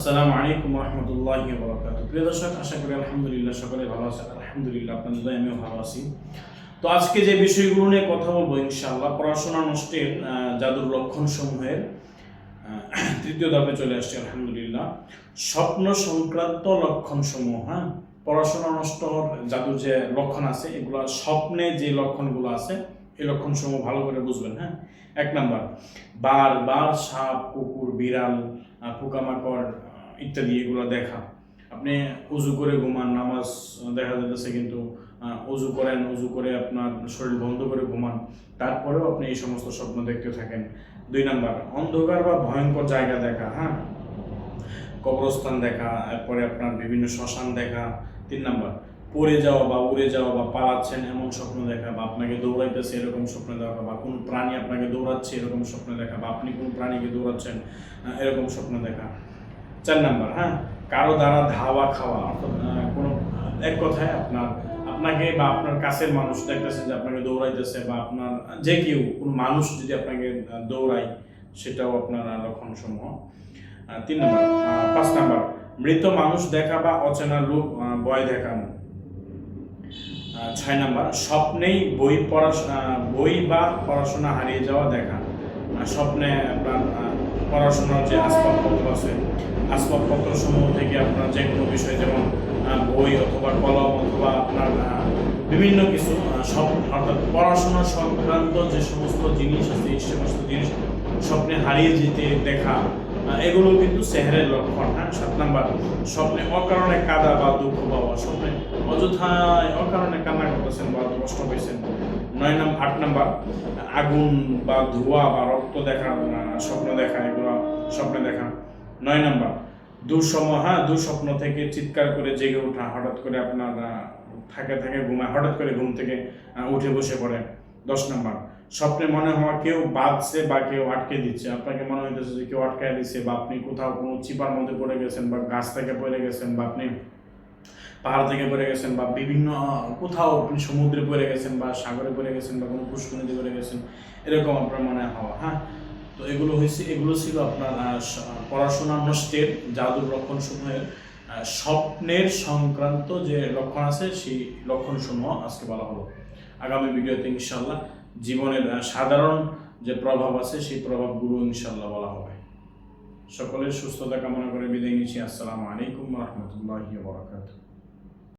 আসসালামু আলাইকুম রহমতুল্লাহি ওয়া বারাকাতুহু। প্রিয় দর্শক, আশা করি আলহামদুলিল্লাহ সকলে ভালো আছেন। আলহামদুলিল্লাহ আপনাদের দয়ায় আমিও ভালো আছি। তো আজকে যে বিষয়গুলো নিয়ে কথা বলবো ইনশাআল্লাহ, পড়াশোনা নষ্টের জাদুর লক্ষণ সমূহের তৃতীয় ধাপে চলে আসছে আলহামদুলিল্লাহ। স্বপ্ন সংক্রান্ত লক্ষণ সমূহ। পড়াশোনা নষ্ট জাদুর যে লক্ষণ আছে, এগুলো স্বপ্নে যে লক্ষণগুলো আছে এই লক্ষণ সমূহ ভালো করে বুঝবেন। এক নাম্বার, বারবার সাপ, কুকুর, বিড়াল, পোকামাকড় ইত্যাদি এগুলো দেখা। আপনি উজু করে ঘুমান, নামাজ দেখা যাচ্ছে কিন্তু উজু করেন, উজু করে আপনার শরীর বন্ধ করে ঘুমান, তারপরেও আপনি এই সমস্ত স্বপ্ন দেখতে থাকেন। 2 নাম্বার, অন্ধকার বা ভয়ঙ্কর জায়গা দেখা, কবরস্থান দেখা, এরপরে আপনার বিভিন্ন শ্মশান দেখা। 3 নাম্বার, পড়ে যাওয়া বা উড়ে যাওয়া বা পালাচ্ছেন এমন স্বপ্ন দেখা, বা আপনাকে দৌড়াইতেছে এরকম স্বপ্ন দেখা, বা কোনো প্রাণী আপনাকে দৌড়াচ্ছে এরকম স্বপ্ন দেখা, বা আপনি কোনো প্রাণীকে দৌড়াচ্ছেন এরকম স্বপ্ন দেখা। 4 নাম্বার, কারো দ্বারা ধাওয়া খাওয়া, অর্থাৎ কোনো এক কথায় আপনাকে বা আপনার কাছের মানুষ দেখতেছে যে আপনাকে দৌড়াইতেছে, বা আপনার যে কেউ কোনো মানুষ যদি আপনাকে দৌড়ায়, সেটাও আপনার লক্ষণ সমূহ। 3 নাম্বার। 5 নাম্বার, মৃত মানুষ দেখা বা অচেনা লোক ভয় দেখানো। 6 নাম্বার, স্বপ্নেই বই বা পড়াশোনা হারিয়ে যাওয়া দেখা। স্বপ্নে আপনার পড়াশোনার যে আসবাবপত্র আছে, আসবাবপত্র সমূহ থেকে আপনার যে কোনো বিষয়, যেমন বই অথবা কলম অথবা আপনার বিভিন্ন কিছু অর্থাৎ পড়াশোনা সংক্রান্ত যে সমস্ত জিনিস আছে, এই সমস্ত জিনিস স্বপ্নে হারিয়ে যেতে দেখা, এগুলো কিন্তু সেহরের লক্ষণ। 7 নাম্বার, স্বপ্নে অকারণে কাঁদা বা দুঃখ পাওয়া, স্বপ্নে অযথায় অকারণে কান্না করতেছেন বা কষ্ট পেয়েছেন। 8 নাম্বার, আগুন বা ধোঁয়া বা রক্ত দেখা, স্বপ্ন দেখা, এগুলো স্বপ্নে দেখা। 9 নাম্বার, দুঃস্বপ্ন থেকে চিৎকার করে জেগে ওঠা, হঠাৎ করে আপনার থাকে ঘুমায়, হঠাৎ করে ঘুম থেকে উঠে বসে পড়ে। 10 নাম্বার, স্বপ্নে মনে হওয়া কেউ বাঁধছে বা কেউ আটকে দিচ্ছে, আপনাকে মনে হইতেছে যে কেউ আটকায় দিচ্ছে, বা আপনি কোথাও কোনো চিপার মধ্যে পড়ে গেছেন, বা গাছ থেকে পড়ে গেছেন, বা আপনি পাহাড় থেকে পড়ে গেছেন, বা বিভিন্ন কোথাও আপনি সমুদ্রে পড়ে গেছেন, বা সাগরে পড়ে গেছেন, বা কোনো পুষ্করিণীতে পড়ে গেছেন, এরকম আপনার মনে হওয়া। তো এগুলো ছিল আপনার পড়াশোনা নষ্টের জাদুর লক্ষণ সমূহের স্বপ্নের সংক্রান্ত যে লক্ষণ আছে, সেই লক্ষণ সমূহ আজকে বলা হলো। আগামী ভিডিওতে ইনশাল্লাহ জীবনের সাধারণ যে প্রভাব আছে, সেই প্রভাবগুলো ইনশাল্লাহ বলা হবে। সকলের সুস্থতা কামনা করে বিদায় নিচ্ছি। আসসালামু আলাইকুম রহমতুল্লাহি ওয়া বারাকাতুহু।